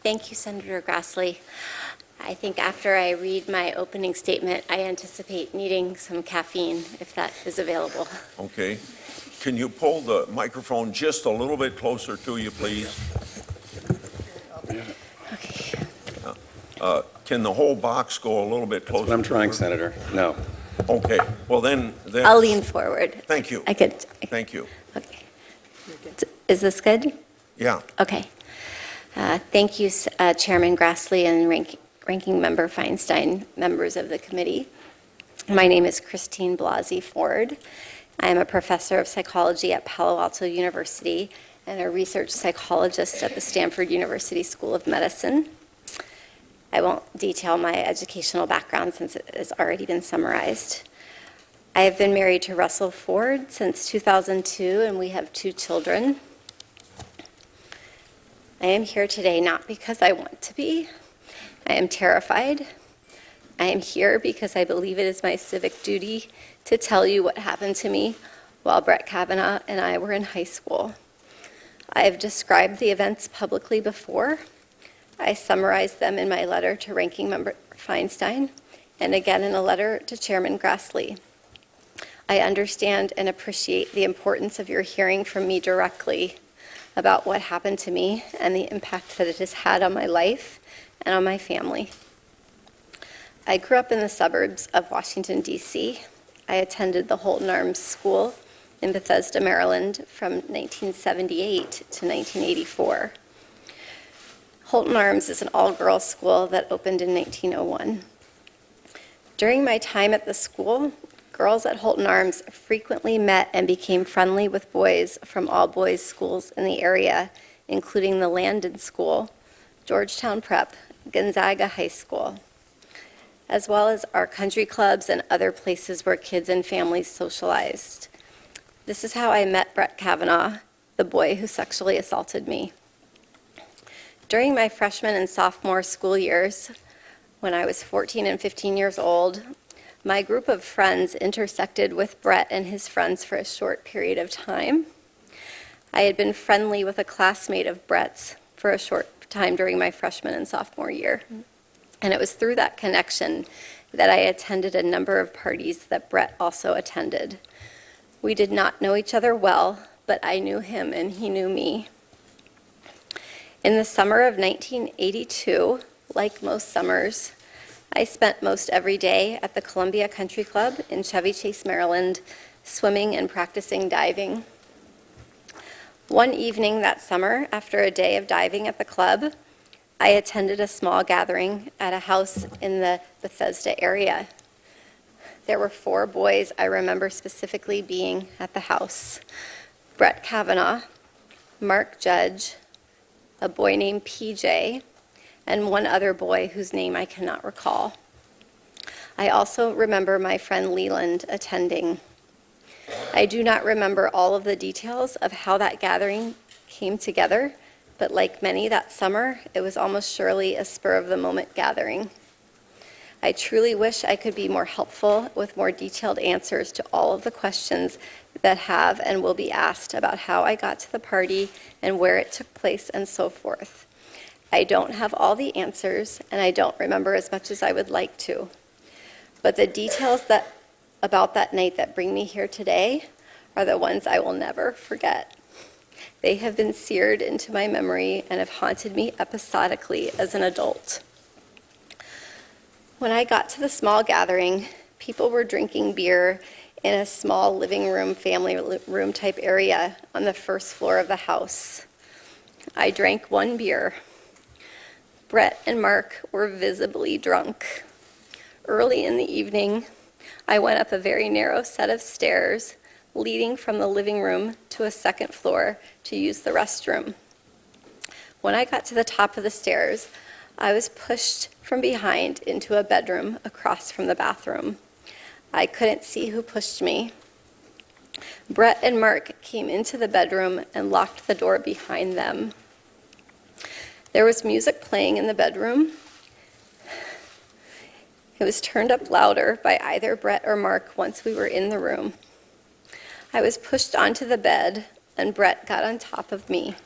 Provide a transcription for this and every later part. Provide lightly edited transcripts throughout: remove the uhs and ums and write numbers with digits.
Thank you, Senator Grassley. I think after I read my opening statement, I anticipate needing some caffeine, if that is available. Okay. Can you pull the microphone just a little bit closer to you, please? Okay. Can the whole box go a little bit closer? That's what I'm trying, Senator. No. Okay. Well, then I'll lean forward. Thank you. I could. Thank you. Okay. Is this good? Yeah. Okay. Thank you, Chairman Grassley and Ranking Member Feinstein, members of the committee. My name is Christine Blasey Ford. I am a professor of psychology at Palo Alto University and a research psychologist at the Stanford University School of Medicine. I won't detail my educational background since it has already been summarized. I have been married to Russell Ford since 2002, and we have 2 children. I am here today not because I want to be. I am terrified. I am here because I believe it is my civic duty to tell you what happened to me while Brett Kavanaugh and I were in high school. I have described the events publicly before. I summarized them in my letter to Ranking Member Feinstein and again in a letter to Chairman Grassley. I understand and appreciate the importance of your hearing from me directly about what happened to me and the impact that it has had on my life and on my family. I grew up in the suburbs of Washington, D.C. I attended the Holton Arms School in Bethesda, Maryland from 1978 to 1984. Holton Arms is an all-girls school that opened in 1901. During my time at the school, girls at Holton Arms frequently met and became friendly with boys from all-boys schools in the area, including the Landon School, Georgetown Prep, Gonzaga High School, as well as our country clubs and other places where kids and families socialized. This is how I met Brett Kavanaugh, the boy who sexually assaulted me. During my freshman and sophomore school years, when I was 14 and 15 years old, my group of friends intersected with Brett and his friends for a short period of time. I had been friendly with a classmate of Brett's for a short time during my freshman and sophomore year. And it was through that connection that I attended a number of parties that Brett also attended. We did not know each other well, but I knew him and he knew me. In the summer of 1982, like most summers, I spent most every day at the Columbia Country Club in Chevy Chase, Maryland, swimming and practicing diving. One evening that summer, after a day of diving at the club, I attended a small gathering at a house in the Bethesda area. There were 4 boys I remember specifically being at the house: Brett Kavanaugh, Mark Judge, a boy named PJ, and one other boy whose name I cannot recall. I also remember my friend Leland attending. I do not remember all of the details of how that gathering came together, but like many that summer, it was almost surely a spur-of-the-moment gathering. I truly wish I could be more helpful with more detailed answers to all of the questions that have and will be asked about how I got to the party and where it took place and so forth. I don't have all the answers, and I don't remember as much as I would like to. But the details about that night that bring me here today are the ones I will never forget. They have been seared into my memory and have haunted me episodically as an adult. When I got to the small gathering, people were drinking beer in a small living room, family room type area on the first floor of the house. I drank 1 beer. Brett and Mark were visibly drunk. Early in the evening, I went up a very narrow set of stairs leading from the living room to a second floor to use the restroom. When I got to the top of the stairs, I was pushed from behind into a bedroom across from the bathroom. I couldn't see who pushed me. Brett and Mark came into the bedroom and locked the door behind them. There was music playing in the bedroom. It was turned up louder by either Brett or Mark once we were in the room. I was pushed onto the bed, and Brett got on top of me.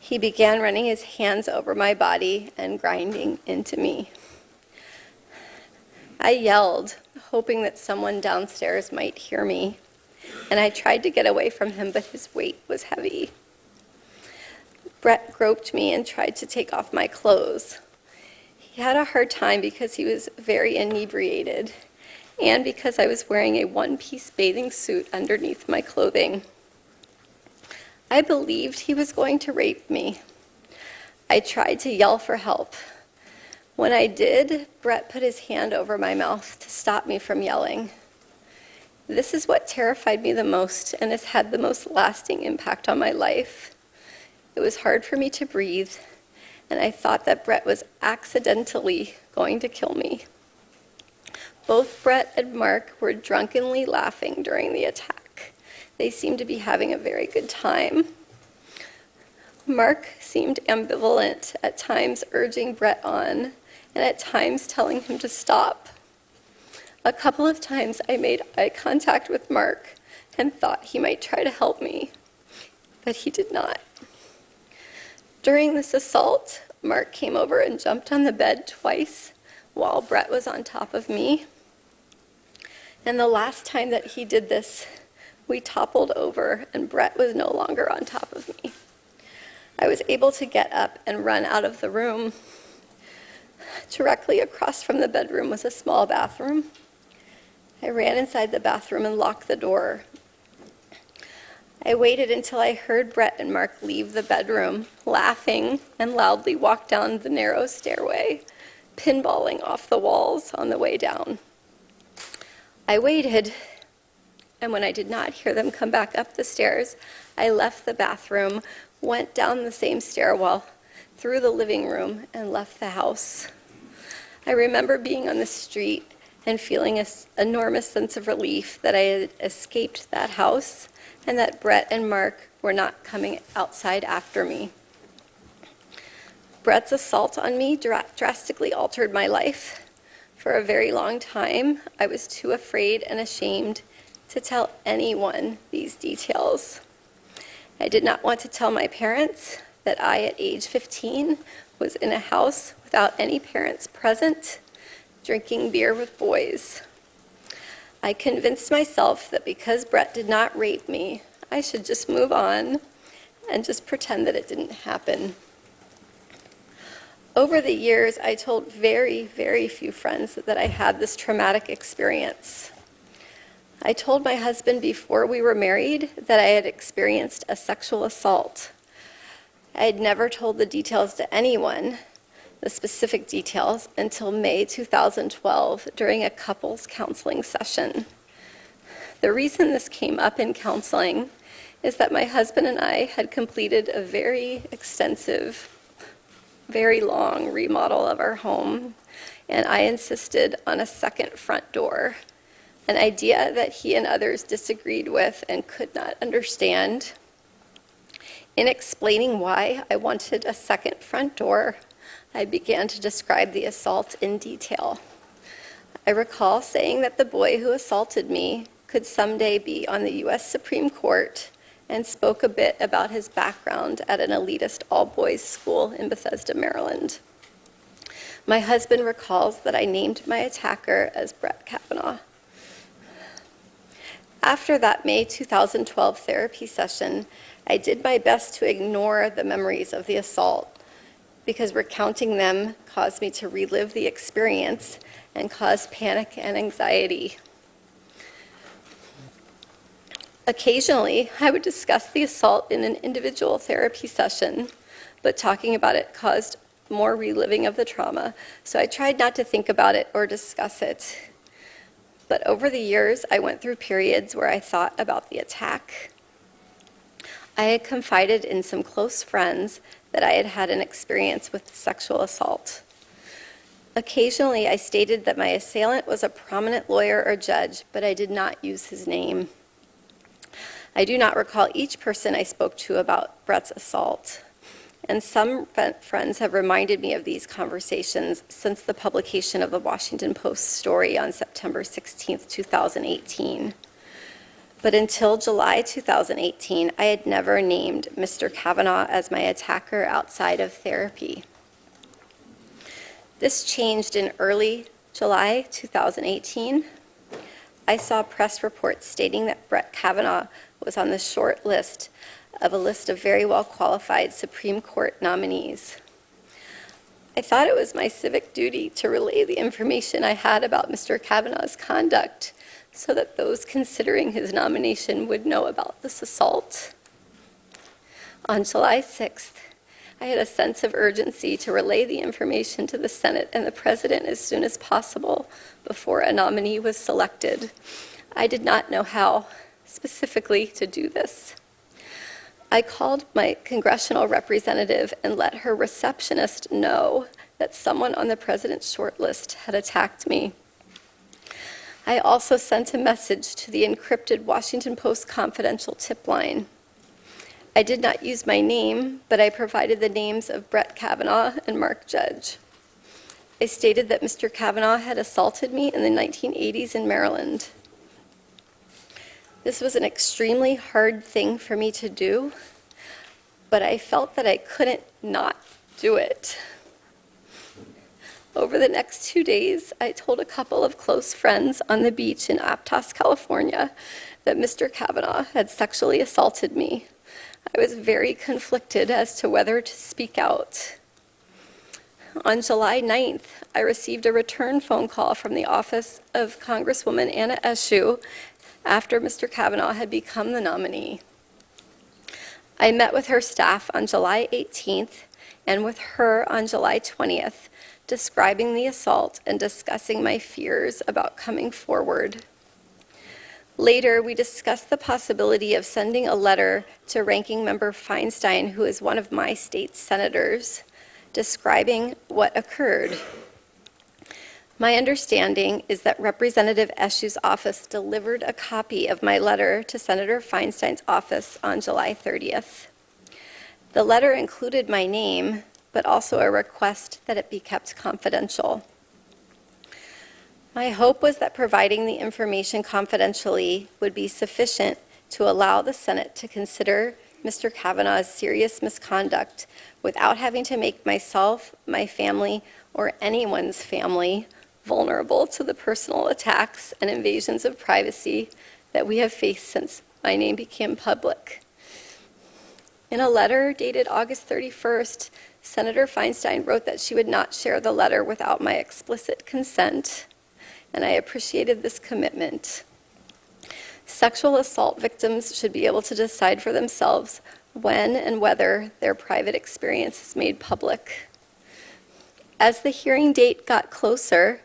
He began running his hands over my body and grinding into me. I yelled, hoping that someone downstairs might hear me, and I tried to get away from him, but his weight was heavy. Brett groped me and tried to take off my clothes. He had a hard time because he was very inebriated, and because I was wearing a one-piece bathing suit underneath my clothing. I believed he was going to rape me. I tried to yell for help. When I did, Brett put his hand over my mouth to stop me from yelling. This is what terrified me the most and has had the most lasting impact on my life. It was hard for me to breathe, and I thought that Brett was accidentally going to kill me. Both Brett and Mark were drunkenly laughing during the attack. They seemed to be having a very good time. Mark seemed ambivalent, at times urging Brett on, and at times telling him to stop. A couple of times I made eye contact with Mark and thought he might try to help me, but he did not. During this assault, Mark came over and jumped on the bed twice while Brett was on top of me. And the last time that he did this, we toppled over and Brett was no longer on top of me. I was able to get up and run out of the room. Directly across from the bedroom was a small bathroom. I ran inside the bathroom and locked the door. I waited until I heard Brett and Mark leave the bedroom, laughing and loudly walk down the narrow stairway, pinballing off the walls on the way down. I waited, and when I did not hear them come back up the stairs, I left the bathroom, went down the same stairwell, through the living room, and left the house. I remember being on the street and feeling an enormous sense of relief that I had escaped that house and that Brett and Mark were not coming outside after me. Brett's assault on me drastically altered my life. For a very long time, I was too afraid and ashamed to tell anyone these details. I did not want to tell my parents that I, at age 15, was in a house without any parents present, drinking beer with boys. I convinced myself that because Brett did not rape me, I should just move on and just pretend that it didn't happen. Over the years, I told very, very few friends that I had this traumatic experience. I told my husband before we were married that I had experienced a sexual assault. I had never told the details to anyone, the specific details, until May 2012 during a couples counseling session. The reason this came up in counseling is that my husband and I had completed a very extensive, very long remodel of our home, and I insisted on a second front door, an idea that he and others disagreed with and could not understand. In explaining why I wanted a second front door, I began to describe the assault in detail. I recall saying that the boy who assaulted me could someday be on the U.S. Supreme Court, and spoke a bit about his background at an elitist all-boys school in Bethesda, Maryland. My husband recalls that I named my attacker as Brett Kavanaugh. After that May 2012 therapy session, I did my best to ignore the memories of the assault, because recounting them caused me to relive the experience and caused panic and anxiety. Occasionally, I would discuss the assault in an individual therapy session, but talking about it caused more reliving of the trauma, so I tried not to think about it or discuss it. But over the years, I went through periods where I thought about the attack. I had confided in some close friends that I had had an experience with sexual assault. Occasionally, I stated that my assailant was a prominent lawyer or judge, but I did not use his name. I do not recall each person I spoke to about Brett's assault, and some friends have reminded me of these conversations since the publication of the Washington Post story on September 16, 2018. But until July 2018, I had never named Mr. Kavanaugh as my attacker outside of therapy. This changed in early July 2018. I saw press reports stating that Brett Kavanaugh was on the short list of a list of very well-qualified Supreme Court nominees. I thought it was my civic duty to relay the information I had about Mr. Kavanaugh's conduct so that those considering his nomination would know about this assault. On July 6th, I had a sense of urgency to relay the information to the Senate and the President as soon as possible before a nominee was selected. I did not know how specifically to do this. I called my congressional representative and let her receptionist know that someone on the President's shortlist had attacked me. I also sent a message to the encrypted Washington Post confidential tip line. I did not use my name, but I provided the names of Brett Kavanaugh and Mark Judge. I stated that Mr. Kavanaugh had assaulted me in the 1980s in Maryland. This was an extremely hard thing for me to do, but I felt that I couldn't not do it. Over the next 2 days, I told a couple of close friends on the beach in Aptos, California, that Mr. Kavanaugh had sexually assaulted me. I was very conflicted as to whether to speak out. On July 9th, I received a return phone call from the office of Congresswoman Anna Eshoo after Mr. Kavanaugh had become the nominee. I met with her staff on July 18th and with her on July 20th, describing the assault and discussing my fears about coming forward. Later, we discussed the possibility of sending a letter to Ranking Member Feinstein, who is one of my state senators, describing what occurred. My understanding is that Representative Eshoo's office delivered a copy of my letter to Senator Feinstein's office on July 30th. The letter included my name, but also a request that it be kept confidential. My hope was that providing the information confidentially would be sufficient to allow the Senate to consider Mr. Kavanaugh's serious misconduct without having to make myself, my family, or anyone's family vulnerable to the personal attacks and invasions of privacy that we have faced since my name became public. In a letter dated August 31st, Senator Feinstein wrote that she would not share the letter without my explicit consent, and I appreciated this commitment. Sexual assault victims should be able to decide for themselves when and whether their private experience is made public. As the hearing date got closer,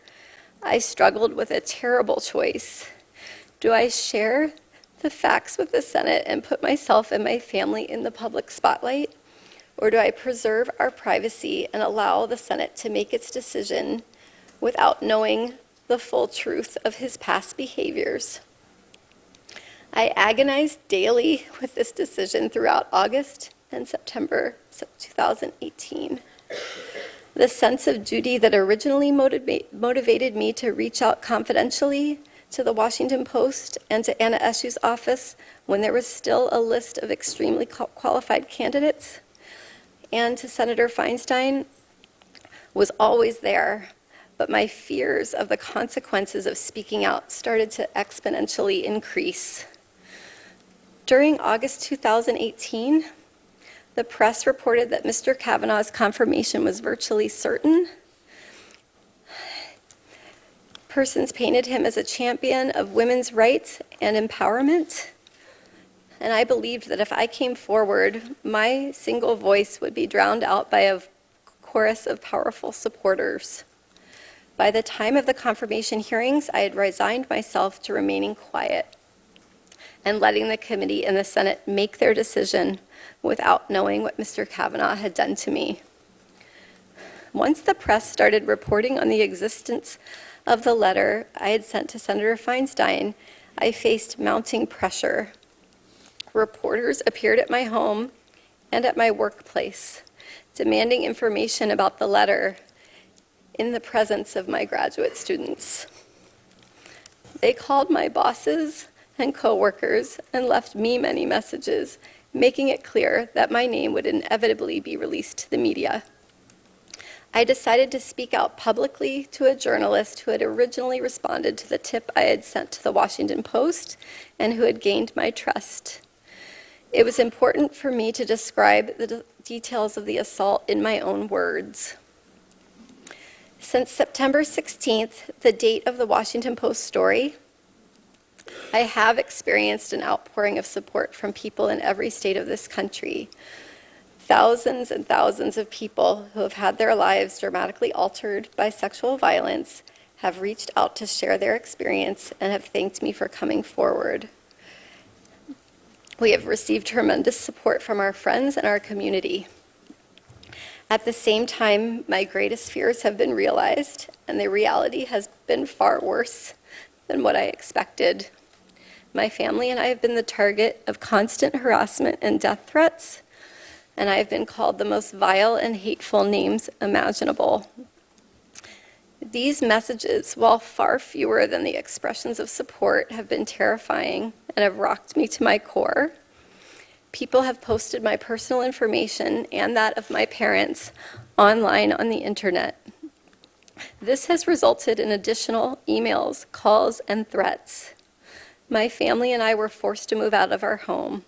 I struggled with a terrible choice. Do I share the facts with the Senate and put myself and my family in the public spotlight? Or do I preserve our privacy and allow the Senate to make its decision without knowing the full truth of his past behaviors? I agonized daily with this decision throughout August and September 2018. The sense of duty that originally motivated me to reach out confidentially to the Washington Post and to Anna Eshoo's office when there was still a list of extremely qualified candidates, and to Senator Feinstein was always there, but my fears of the consequences of speaking out started to exponentially increase. During August 2018, the press reported that Mr. Kavanaugh's confirmation was virtually certain. Persons painted him as a champion of women's rights and empowerment. And I believed that if I came forward, my single voice would be drowned out by a chorus of powerful supporters. By the time of the confirmation hearings, I had resigned myself to remaining quiet and letting the committee and the Senate make their decision without knowing what Mr. Kavanaugh had done to me. Once the press started reporting on the existence of the letter I had sent to Senator Feinstein, I faced mounting pressure. Reporters appeared at my home and at my workplace, demanding information about the letter in the presence of my graduate students. They called my bosses and coworkers and left me many messages, making it clear that my name would inevitably be released to the media. I decided to speak out publicly to a journalist who had originally responded to the tip I had sent to the Washington Post and who had gained my trust. It was important for me to describe the details of the assault in my own words. Since September 16th, the date of the Washington Post story, I have experienced an outpouring of support from people in every state of this country. Thousands and thousands of people who have had their lives dramatically altered by sexual violence have reached out to share their experience and have thanked me for coming forward. We have received tremendous support from our friends and our community. At the same time, my greatest fears have been realized, and the reality has been far worse than what I expected. My family and I have been the target of constant harassment and death threats, and I have been called the most vile and hateful names imaginable. These messages, while far fewer than the expressions of support, have been terrifying and have rocked me to my core. People have posted my personal information and that of my parents online on the internet. This has resulted in additional emails, calls, and threats. My family and I were forced to move out of our home.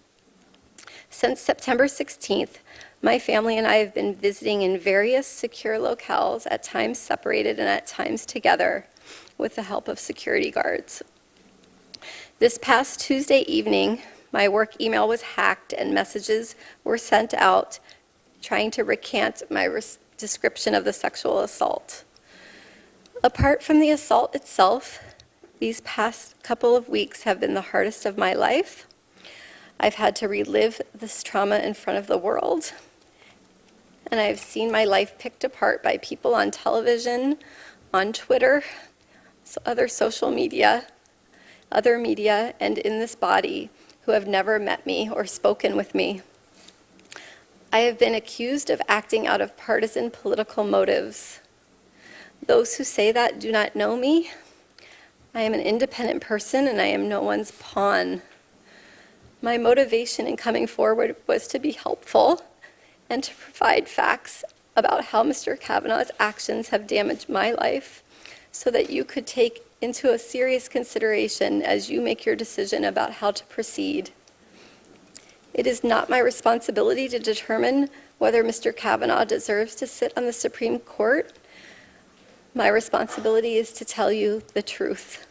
Since September 16th, my family and I have been visiting in various secure locales, at times separated and at times together, with the help of security guards. This past Tuesday evening, my work email was hacked and messages were sent out trying to recant my description of the sexual assault. Apart from the assault itself, these past couple of weeks have been the hardest of my life. I've had to relive this trauma in front of the world, and I've seen my life picked apart by people on television, on Twitter, other social media, other media, and in this body who have never met me or spoken with me. I have been accused of acting out of partisan political motives. Those who say that do not know me. I am an independent person and I am no one's pawn. My motivation in coming forward was to be helpful and to provide facts about how Mr. Kavanaugh's actions have damaged my life so that you could take into a serious consideration as you make your decision about how to proceed. It is not my responsibility to determine whether Mr. Kavanaugh deserves to sit on the Supreme Court. My responsibility is to tell you the truth.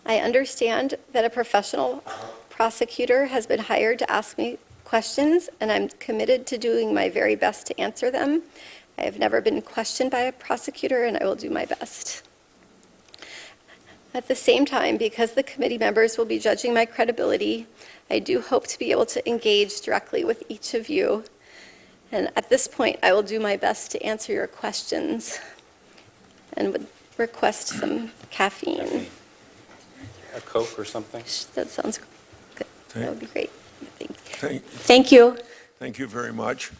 I understand that a professional prosecutor has been hired to ask me questions, and I'm committed to doing my very best to answer them. I have never been questioned by a prosecutor, and I will do my best. At the same time, because the committee members will be judging my credibility, I do hope to be able to engage directly with each of you. And at this point, I will do my best to answer your questions and would request some caffeine. A Coke or something? That sounds good. That would be great. Thank you. Thank you very much.